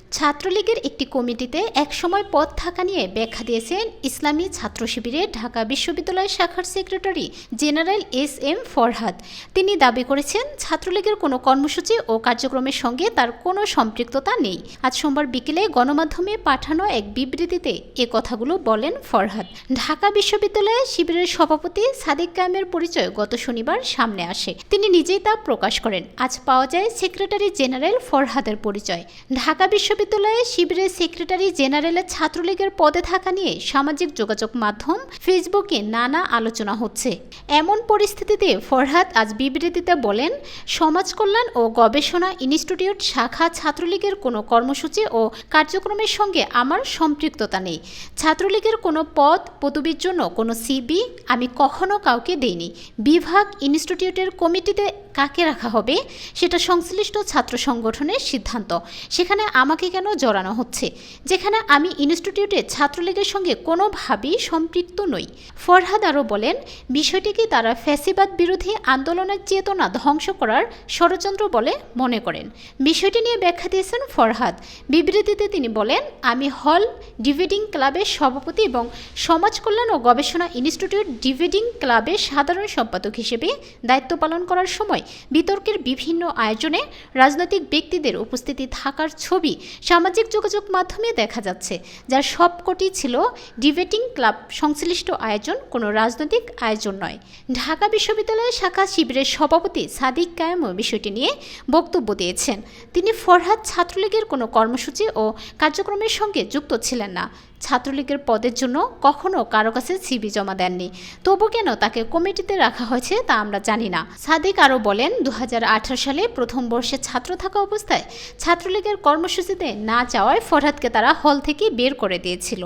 ছাত্রলীগের একটি কমিটিতে একসময় পদ থাকা নিয়ে ব্যাখ্যা দিয়েছেন ইসলামী ছাত্র শিবিরের ঢাকা বিশ্ববিদ্যালয় শাখার সেক্রেটারি জেনারেল এস.এম. ফরহাদ। তিনি দাবি করেছেন, ছাত্রলীগের কোনো কর্মসূচি ও কার্যক্রমের সঙ্গে তার কোনো সম্পৃক্ততা নেই। আজ সোমবার বিকেলে গণমাধ্যমে পাঠানো এক বিবৃতিতে এ কথাগুলো বলেন ফরহাদ। ঢাকা বিশ্ববিদ্যালয়ে শিবিরের সভাপতি সাদিক কায়েমের পরিচয় গত শনিবার সামনে আসে। তিনি নিজেই তা প্রকাশ করেন। আজ পাওয়া যায় সেক্রেটারি জেনারেল ফরহাদের পরিচয়। ঢাকা বিশ্ববিদ্যালয়ে শিবিরের সেক্রেটারি জেনারেলের ছাত্রলীগের পদে থাকা নিয়ে সামাজিক যোগাযোগ মাধ্যম ফেসবুকে নানা আলোচনা হচ্ছে। এমন পরিস্থিতিতে ফরহাদ আজ বিবৃতিতে বলেন, সমাজ কল্যাণ ও গবেষণা ইনস্টিটিউট শাখা ছাত্রলীগের কোনো কর্মসূচি ও কার্যক্রমের সঙ্গে আমার সম্পৃক্ততা নেই। ছাত্রলীগের কোনো পদ পদবীর জন্য কোনো সিবি আমি কখনো কাউকে দেইনি। বিভাগ ইনস্টিটিউটের কমিটিতে কাকে রাখা হবে সেটা সংশ্লিষ্ট ছাত্র সংগঠনের সিদ্ধান্ত। সেখানে আমাকে কেন জড়ানো হচ্ছে, যেখানে আমি ইনস্টিটিউটে ছাত্রলীগের সঙ্গে কোনোভাবেই সম্পৃক্ত নই। ফরহাদ আরও বলেন, বিষয়টিকে তারা ফ্যাসিবাদ বিরোধী আন্দোলনের চেতনা ধ্বংস করার ষড়যন্ত্র বলে মনে করেন। বিষয়টি নিয়ে ব্যাখ্যা দিয়েছেন ফরহাদ। বিবৃতিতে তিনি বলেন, আমি হল ডিবেটিং ক্লাবের সভাপতি এবং সমাজ কল্যাণ ও গবেষণা ইনস্টিটিউট ডিবেটিং ক্লাবের সাধারণ সম্পাদক হিসেবে দায়িত্ব পালন করার সময় বিতর্কের বিভিন্ন আয়োজনে রাজনৈতিক ব্যক্তিদের উপস্থিতি থাকার ছবি সামাজিক যোগাযোগ মাধ্যমে দেখা যাচ্ছে, যার সবকটি ছিল ডিবেটিং ক্লাব সংশ্লিষ্ট আয়োজন, কোনো রাজনৈতিক আয়োজন নয়। ঢাকা বিশ্ববিদ্যালয় শাখা শিবিরের সভাপতি সাদিক কায়েমও বিষয়টি নিয়ে বক্তব্য দিয়েছেন। তিনি ফরহাদ ছাত্রলীগের কোনো কর্মসূচি ও কার্যক্রমের সঙ্গে যুক্ত ছিলেন না। ছাত্রলীগের পদের জন্য কখনো কারো কাছে সিবি জমা দেননি। তবু কেন তাকে কমিটিতে রাখা হয়েছে তা আমরা জানি না। সাদিক আরও বলেন, 2018 সালে প্রথম বর্ষে ছাত্র থাকা অবস্থায় ছাত্রলীগের কর্মসূচিতে না যাওয়ায় ফরহাদকে তারা হল থেকে বের করে দিয়েছিল।